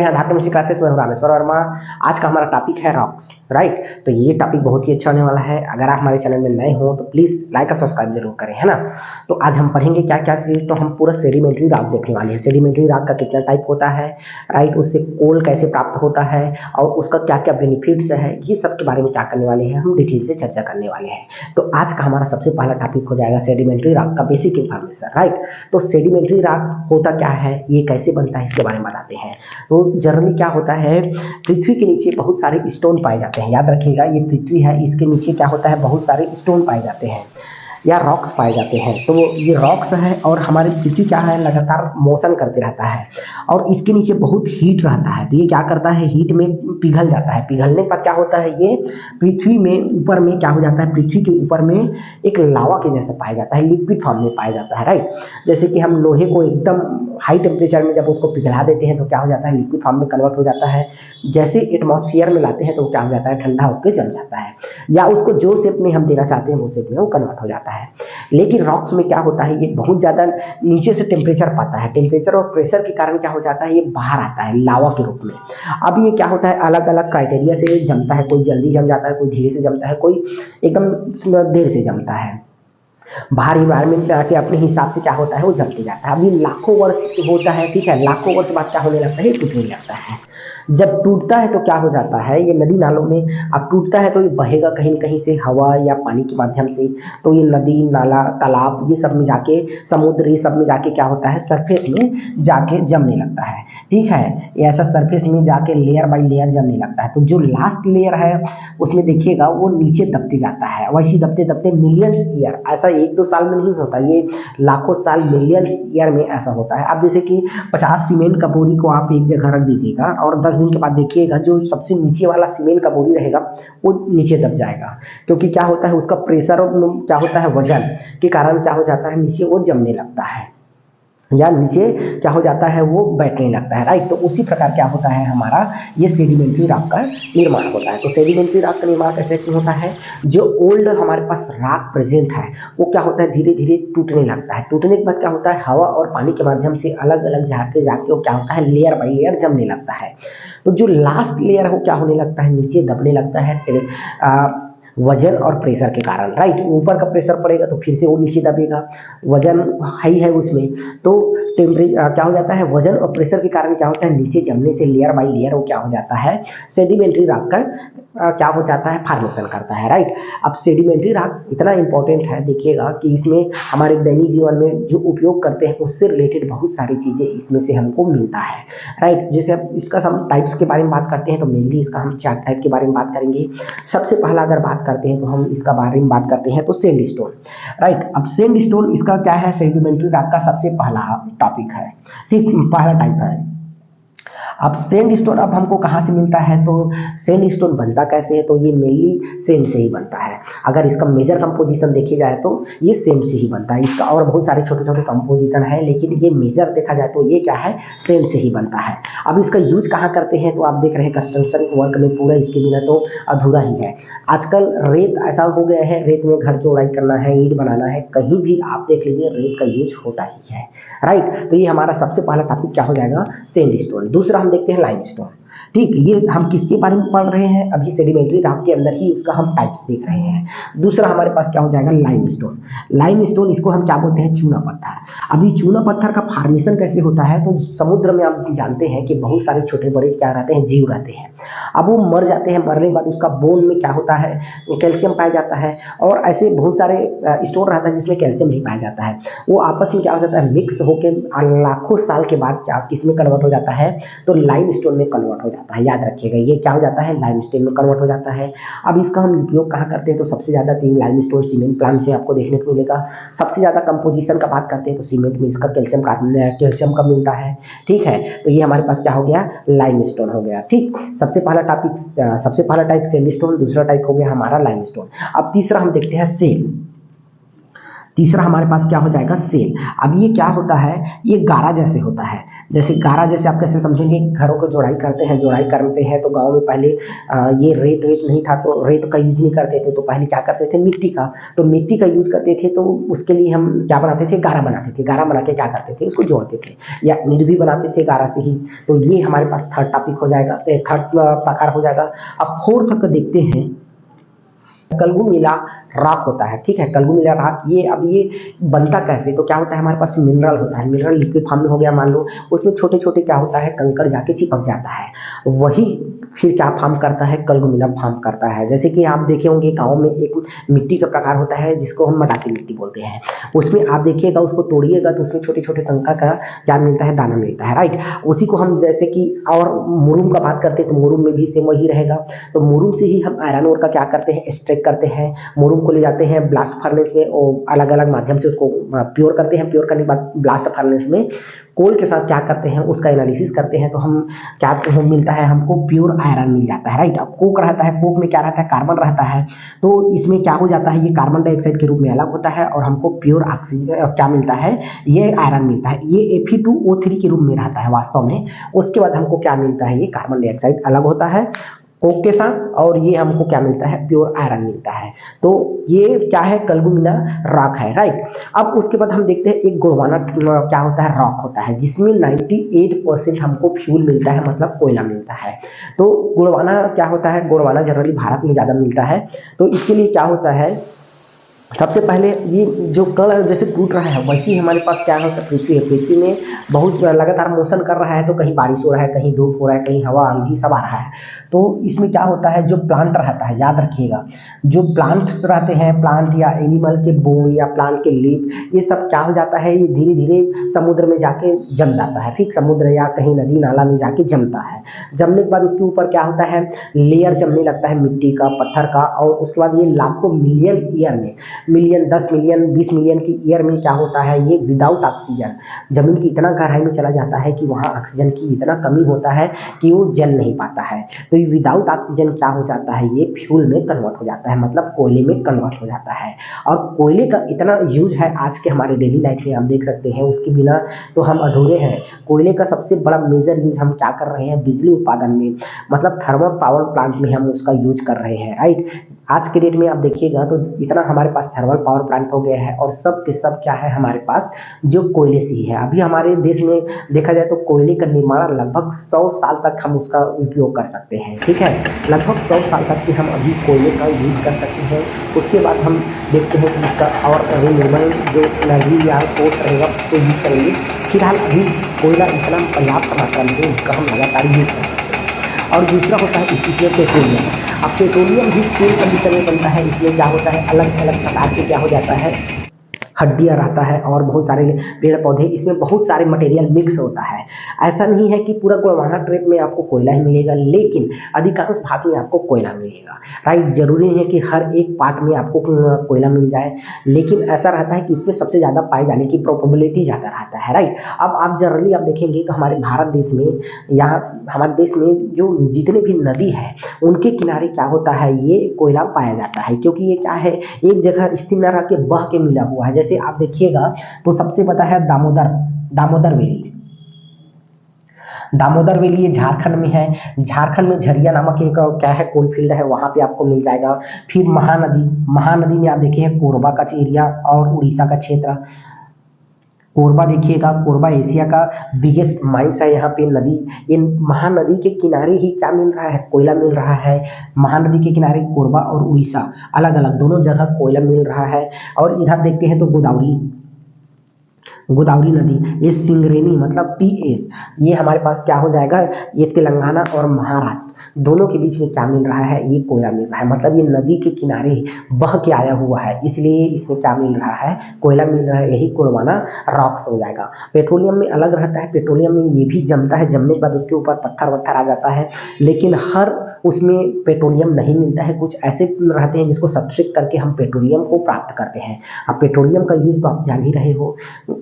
हैं आधार chemistry classes में, हूं रामेश्वर वर्मा। आज का हमारा टॉपिक है रॉक्स, राइट। तो ये टॉपिक बहुत ही अच्छा होने वाला है। अगर आप हमारे चैनल में नए हो तो प्लीज लाइक और सब्सक्राइब जरूर करें, है ना। तो आज हम पढ़ेंगे क्या क्या चीज, तो हम पूरा सेडिमेंट्री रॉक देखने वाले हैं। सेडिमेंट्री रॉक का कितना टाइप होता है, राइट, उससे कोल कैसे प्राप्त होता है और उसका क्या क्या बेनिफिट्स है, ये सब के बारे में क्या करने वाले हैं, हम डिटेल से चर्चा करने वाले हैं। तो आज का हमारा सबसे पहला टॉपिक हो जाएगा सेडिमेंट्री रॉक का बेसिक इन्फॉर्मेशन, राइट। तो सेडिमेंट्री रॉक होता क्या है, ये कैसे बनता है, इसके बारे में बताते हैं। तो जनरली क्या होता है, पृथ्वी के नीचे बहुत सारे स्टोन पाए जाते हैं। याद रखिएगा, ये पृथ्वी है, इसके नीचे क्या होता है, बहुत सारे स्टोन पाए जाते हैं या रॉक्स पाए जाते हैं। तो ये रॉक्स है और हमारी पृथ्वी क्या है, लगातार मोशन करते रहता है और इसके नीचे बहुत हीट रहता है। तो ये क्या करता है, हीट में पिघल जाता है। पिघलने के बाद क्या होता है, ये पृथ्वी में ऊपर में क्या हो जाता है, पृथ्वी के ऊपर में एक लावा के जैसा पाया जाता है, लिक्विड फॉर्म में पाया जाता है, राइट। जैसे कि हम लोहे को एकदम हाई टेम्परेचर में जब उसको पिघला देते हैं तो क्या हो जाता है, लिक्विड फॉर्म में कन्वर्ट हो जाता है। जैसे एटमॉस्फेयर में लाते हैं तो क्या हो जाता है, ठंडा होकर जम जाता है, या उसको जो शेप में हम देना चाहते हैं वो शेप में वो कन्वर्ट हो जाता है। लेकिन रॉक्स में क्या होता है, ये बहुत ज़्यादा नीचे से टेम्परेचर पाता है। टेम्परेचर और प्रेशर के कारण क्या हो जाता है, ये बाहर आता है लावा के रूप में। अब ये क्या होता है, अलग अलग क्राइटेरिया से जमता है। कोई जल्दी जम जाता है, कोई धीरे से जमता है, कोई एकदम देर से जमता है। बाहर इन्वायरमेंट में आके अपने हिसाब से क्या होता है, वो जमते जाता है। अभी लाखों वर्ष होता है, ठीक है, लाखों वर्ष बाद क्या होने लगता है, टूटने लगता है। जब टूटता है तो क्या हो जाता है, ये नदी नालों में अब टूटता है तो ये बहेगा कहीं न कहीं से हवा या पानी के माध्यम से। तो ये नदी नाला तालाब ये सब में जाके, समुद्र ये सब में जाके क्या होता है, सरफेस में जाके जमने लगता है, ठीक है। ये ऐसा सरफेस में जाके लेयर बाई लेयर जमने लगता है। तो जो लास्ट लेयर है उसमें देखिएगा वो नीचे दबते जाता है। वैसे दबते दबते मिलियंस ईयर, ऐसा 1-2 साल में नहीं होता, ये लाखों साल मिलियंस ईयर में ऐसा होता है। अब जैसे कि 50 सीमेंट का बोरी को आप एक जगह रख दीजिएगा और 10 दिन के बाद देखिएगा जो सबसे नीचे वाला सीमेंट का बोरी रहेगा वो नीचे दब जाएगा, क्योंकि क्या होता है, उसका प्रेशर और क्या होता है, वजन के कारण क्या हो जाता है, नीचे वो जमने लगता है या नीचे क्या हो जाता है, वो बैठने लगता है, राइट। तो उसी प्रकार क्या होता है, हमारा ये सेडिमेंट्री रॉक का निर्माण होता है। तो सेडिमेंट्री रॉक का निर्माण कैसे होता है, जो ओल्ड हमारे पास रॉक प्रेजेंट है वो क्या होता है, धीरे धीरे टूटने लगता है। टूटने के बाद क्या होता है, हवा और पानी के माध्यम से अलग अलग जाके जाके वो क्या होता है, लेयर बाई लेयर जमने लगता है। तो जो लास्ट लेयर है वो क्या होने लगता है, नीचे दबने लगता है वजन और प्रेशर के कारण, राइट। ऊपर का प्रेशर पड़ेगा तो फिर से वो नीचे दबेगा, वजन हाई है उसमें, तो क्या हो जाता है, वजन और प्रेशर के कारण क्या होता है, नीचे जमने से लेयर बाई लेयर वो क्या हो जाता है, सेडिमेंट्री रॉक का क्या हो जाता है, फॉर्मेशन करता है, राइट। अब सेडिमेंट्री रॉक इतना इंपॉर्टेंट है, देखिएगा कि इसमें हमारे दैनिक जीवन में जो उपयोग करते हैं उससे रिलेटेड बहुत सारी चीज़ें इसमें से हमको मिलता है, राइट। जैसे अब इसका हम टाइप्स के बारे में बात करते हैं तो मेनली इसका हम 4 टाइप के बारे में बात करेंगे। सबसे पहला अगर बात करते हैं तो हम इसका बारे में बात करते हैं तो सैंडस्टोन, राइट। अब सैंडस्टोन इसका क्या है, सेडिमेंट्री रॉक का सबसे पहला टॉपिक है, ठीक, पहला टाइप है। अब सैंडस्टोन अब हमको कहाँ से मिलता है, तो सैंडस्टोन बनता कैसे है, तो ये मेनली सैंड से ही बनता है। अगर इसका मेजर कंपोजिशन देखी जाए तो ये सैंड से ही बनता है। इसका और बहुत सारे छोटे छोटे कंपोजिशन है, लेकिन ये मेजर देखा जाए तो ये क्या है, सैंड से ही बनता है। अब इसका यूज कहाँ करते हैं, तो आप देख रहे हैं कंस्ट्रक्शन वर्क में पूरा इसके बिना तो अधूरा ही है। आजकल रेत ऐसा हो गया है, रेत में घर जोड़ाई करना है, ईंट बनाना है, कहीं भी आप देख लीजिए रेत का यूज होता ही है, राइट। तो ये हमारा सबसे पहला टॉपिक क्या हो जाएगा, सैंडस्टोन। दूसरा हम देखते हैं लाइमस्टोन, ठीक। ये हम किसके बारे में पढ़ रहे हैं, अभी सेडिमेंट्री रॉक के अंदर ही उसका हम टाइप्स देख रहे हैं। दूसरा हमारे पास क्या हो जाएगा, लाइमस्टोन। लाइमस्टोन इसको हम क्या बोलते हैं, चूना पत्थर। अभी चूना पत्थर का फॉर्मेशन कैसे होता है, तो समुद्र में आप जानते हैं कि बहुत सारे छोटे बड़े क्या रहते हैं, जीव रहते हैं। अब वो मर जाते हैं, मरने के बाद उसका बोन में क्या होता है, कैल्शियम पाया जाता है, और ऐसे बहुत सारे स्टोन रहता है जिसमें कैल्शियम नहीं पाया जाता है। वो आपस में क्या हो जाता है, मिक्स होकर लाखों साल के बाद क्या किस में कन्वर्ट हो जाता है, तो लाइमस्टोन में कन्वर्ट हो जाता है। याद रखिएगा, ये क्या हो जाता है, लाइमस्टोन में कन्वर्ट हो जाता है। अब इसका हम उपयोग कहाँ करते हैं, तो सबसे ज़्यादा 3 लाइमस्टोन सीमेंट प्लांट में आपको देखने को मिलेगा। सबसे ज़्यादा कंपोजिशन का बात करते हैं तो सीमेंट में इसका कैल्शियम का मिलता है, ठीक है। तो ये हमारे पास क्या हो गया, लाइमस्टोन हो गया, ठीक। सबसे पहला टाइप सैंडस्टोन, दूसरा टाइप हो गया हमारा लाइमस्टोन। अब तीसरा हम देखते हैं सेल। तीसरा हमारे पास क्या हो जाएगा, सेल। अब ये क्या होता है, ये गारा जैसे होता है। जैसे गारा जैसे आप कैसे समझेंगे, घरों को जोड़ाई करते हैं, जोड़ाई करते हैं तो गांव में पहले ये रेत वेत नहीं था तो रेत का यूज नहीं करते थे, तो पहले क्या करते थे, मिट्टी का। तो मिट्टी का यूज करते थे तो उसके लिए हम क्या बनाते थे, गारा बनाते थे। गारा बना के क्या करते थे, उसको जोड़ते थे या ईंट भी बनाते थे गारा से ही। तो ये हमारे पास थर्ड टॉपिक हो जाएगा, थर्ड प्रकार हो जाएगा। अब फोर्थ का देखते हैं, कलगुमिला रॉक होता है। ठीक है, कलगुमिला रॉक ये अब ये बनता कैसे, तो क्या होता है, हमारे पास मिनरल होता है, मिनरल लिक्विड फॉर्म में हो गया मान लो, उसमें छोटे छोटे क्या होता है, कंकड़ जाके चिपक जाता है, वही फिर क्या फॉर्म करता है, कलगुमिला फॉर्म करता है। जैसे कि आप देखे होंगे गाँव में एक मिट्टी का प्रकार होता है जिसको हम मटासी मिट्टी बोलते हैं, उसमें आप देखिएगा, उसको तोड़िएगा तो उसमें छोटे छोटे कंकड़ का क्या मिलता है, दाना मिलता है, राइट। उसी को हम जैसे कि और मुरुम का बात करते हैं तो मुरुम में भी सेम वही रहेगा। तो मुरुम से ही हम आयरन ओर का क्या करते हैं, एक्सट्रैक्ट करते हैं। मुरुम को ले जाते हैं ब्लास्ट फर्नेस में और अलग अलग माध्यम से उसको प्योर करते हैं। प्योर करने के बाद ब्लास्ट फर्नेस में कोल के साथ क्या करते हैं, उसका एनालिसिस करते हैं, तो हम क्या मिलता है, हमको प्योर आयरन मिल जाता है, राइट। अब कोक रहता है, कोक में क्या रहता है, कार्बन रहता है, तो इसमें क्या हो जाता है, ये कार्बन डाइऑक्साइड के रूप में अलग होता है और हमको प्योर ऑक्सीजन क्या मिलता है, ये आयरन मिलता है। ये Fe2O3 के रूप में रहता है वास्तव में। उसके बाद हमको क्या मिलता है, ये कार्बन डाइऑक्साइड अलग होता है कोक के साथ, और ये हमको क्या मिलता है, प्योर आयरन मिलता है। तो ये क्या है, कलगुमिला रॉक है, राइट। अब उसके बाद हम देखते हैं एक गोंडवाना क्या होता है, रॉक होता है, जिसमें 98% हमको फ्यूल मिलता है, मतलब कोयला मिलता है। तो गोंडवाना क्या होता है, गोंडवाना जनरली भारत में ज़्यादा मिलता है। तो इसके लिए क्या होता है, सबसे पहले ये जो कण है जैसे टूट रहा है, वैसे ही हमारे पास क्या होता है, पृथ्वी है। पृथ्वी में बहुत लगातार मोशन कर रहा है, तो कहीं बारिश हो रहा है, कहीं धूप हो रहा है, कहीं हवा आंधी सब आ रहा है। तो इसमें क्या होता है, जो प्लांट रहता है, याद रखिएगा, जो प्लांट्स रहते हैं, प्लांट या एनिमल के बोन या प्लांट के लीफ, ये सब क्या हो जाता है, ये धीरे धीरे समुद्र में जाके जम जाता है। ठीक, समुद्र या कहीं नदी नाला में जाके जमता है। जमने के बाद उसके ऊपर क्या होता है, लेयर जमने लगता है मिट्टी का, पत्थर का, और उसके बाद ये लाखों मिलियन ईयर में, मिलियन 10 मिलियन 20 मिलियन की ईयर में क्या होता है, ये विदाउट ऑक्सीजन जमीन की इतना गहराई में चला जाता है कि वहाँ ऑक्सीजन की इतना कमी होता है कि वो जल नहीं पाता है। तो ये विदाउट ऑक्सीजन क्या हो जाता है, ये फ्यूल में कन्वर्ट हो जाता है, मतलब कोयले में कन्वर्ट हो जाता है। और कोयले का इतना यूज है आज के हमारे डेली लाइफ में, आप देख सकते हैं, उसके बिना तो हम अधूरे हैं। कोयले का सबसे बड़ा मेजर यूज हम क्या कर रहे हैं, बिजली उत्पादन में, मतलब थर्मल पावर प्लांट में हम उसका यूज कर रहे हैं, राइट। आज के डेट में आप देखिएगा तो इतना हमारे पास थर्मल पावर प्लांट हो गया है, और सब के सब क्या है हमारे पास, जो कोयले से ही है। अभी हमारे देश में देखा जाए तो कोयले का निर्माण लगभग 100 साल तक हम उसका उपयोग कर सकते हैं। ठीक है, लगभग 100 साल तक की हम अभी कोयले का यूज कर सकते हैं। उसके बाद हम देखते हैं कि इसका और रिन्यूएबल जो एनर्जी या सोर्स रहेगा उसको यूज करेंगे। फिलहाल अभी कोयला इतना पर्याप्त मात्रा में है, इसका हम लगातार यूज कर सकते हैं। और दूसरा होता है इसमें पेट्रोलियम। अब पेट्रोलियम भी सेम कंडीशन में बनता है। इसमें क्या होता है, अलग अलग प्रकार के क्या हो जाता है, हड्डियाँ रहता है और बहुत सारे पेड़ पौधे, इसमें बहुत सारे मटेरियल मिक्स होता है। ऐसा नहीं है कि पूरा गोंडवाना ट्रेप में आपको कोयला ही मिलेगा, लेकिन अधिकांश भाग में आपको कोयला मिलेगा, राइट। जरूरी नहीं है कि हर एक पार्ट में आपको कोयला मिल जाए, लेकिन ऐसा रहता है कि इसमें सबसे ज़्यादा पाए जाने की प्रोबेबिलिटी ज़्यादा रहता है, राइट। अब आप जनरली आप देखेंगे तो हमारे भारत देश में, यहाँ हमारे देश में जो जितने भी नदी है उनके किनारे क्या होता है, ये कोयला पाया जाता है, क्योंकि ये क्या है, एक जगह स्थिर न रह के बह के मिला हुआ है। जैसे आप देखिएगा तो सबसे बड़ा है दामोदर वैली। दामोदर वैली ये झारखंड में है। झारखंड में झरिया नामक एक क्या है, कोल फील्ड है, वहाँ पे आपको मिल जाएगा। फिर महानदी में आप देखिए कोरबा का एरिया और उड़ीसा का क्षेत्र। कोरबा देखिएगा, कोरबा एशिया का बिगेस्ट माइंस है यहाँ पे नदी। ये महानदी के किनारे ही क्या मिल रहा है, कोयला मिल रहा है। महानदी के किनारे कोरबा और उड़ीसा अलग अलग दोनों जगह कोयला मिल रहा है। और इधर देखते हैं तो गोदावरी नदी, ये सिंगरेनी मतलब TS, ये हमारे पास क्या हो जाएगा, ये तेलंगाना और महाराष्ट्र दोनों के बीच में क्या मिल रहा है, ये कोयला मिल रहा है। मतलब ये नदी के किनारे बह के आया हुआ है, इसलिए इसमें क्या मिल रहा है, कोयला मिल रहा है। यही गोंडवाना रॉक्स हो जाएगा। पेट्रोलियम में अलग रहता है, पेट्रोलियम में ये भी जमता है, जमने के बाद उसके ऊपर पत्थर वत्थर आ जाता है, लेकिन हर उसमें पेट्रोलियम नहीं मिलता है, कुछ ऐसे रहते हैं जिसको सब्स्ट्रैक्ट करके हम पेट्रोलियम को प्राप्त करते हैं। अब पेट्रोलियम का यूज़ तो आप जान ही रहे हो,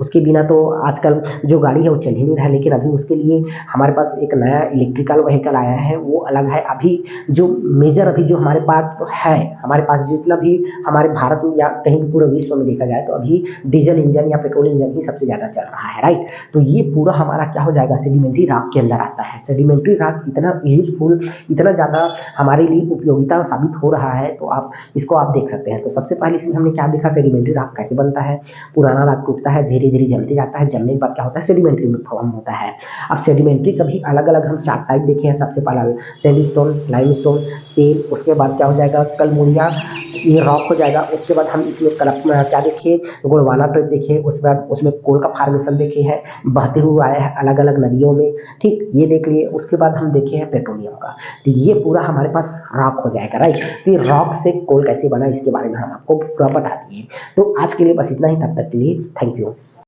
उसके बिना तो आजकल जो गाड़ी है वो चल ही नहीं रहा है। लेकिन अभी उसके लिए हमारे पास एक नया इलेक्ट्रिकल व्हीकल आया है, वो अलग है। अभी जो मेजर अभी जो हमारे पास है, हमारे पास जितना भी हमारे भारत में या कहीं भी पूरे विश्व में देखा जाए तो अभी डीजल इंजन या पेट्रोल इंजन ही सबसे ज़्यादा चल रहा है, राइट। तो ये पूरा हमारा क्या हो जाएगा, सेडिमेंट्री रॉक के अंदर आता है। सेडिमेंट्री रॉक इतना यूजफुल, इतना ज़्यादा हमारे लिए उपयोगिता साबित हो रहा है, तो आप इसको आप देख सकते हैं। तो सबसे पहले इसमें हमने क्या देखा, सेडिमेंट्री रॉक कैसे बनता है। पुराना रॉक टूटता है, धीरे धीरे जमते जाता है, जमने के बाद क्या होता है, सेडिमेंट्री में फॉर्म होता है। अब सेडिमेंट्री का भी अलग अलग हम 4 टाइप देखे हैं। सबसे पहला सैंडस्टोन, लाइमस्टोन, सेल, उसके बाद क्या हो जाएगा, कलमुड़िया, ये रॉक हो जाएगा। उसके बाद हम इसमें क्या देखे, गोंडवाना टाइप देखे। उसके बाद उसमें कोल का फॉर्मेशन देखे हैं, बहते हुए आया है अलग अलग नदियों में, ठीक, ये देख लिए। उसके बाद हम देखे हैं पेट्रोलियम का। तो ये पूरा हमारे पास रॉक हो जाएगा, राइट। तो ये रॉक से कोल कैसे बना, इसके बारे में हम आपको पूरा बता दिए। तो आज के लिए बस इतना ही, तब तक के लिए थैंक यू।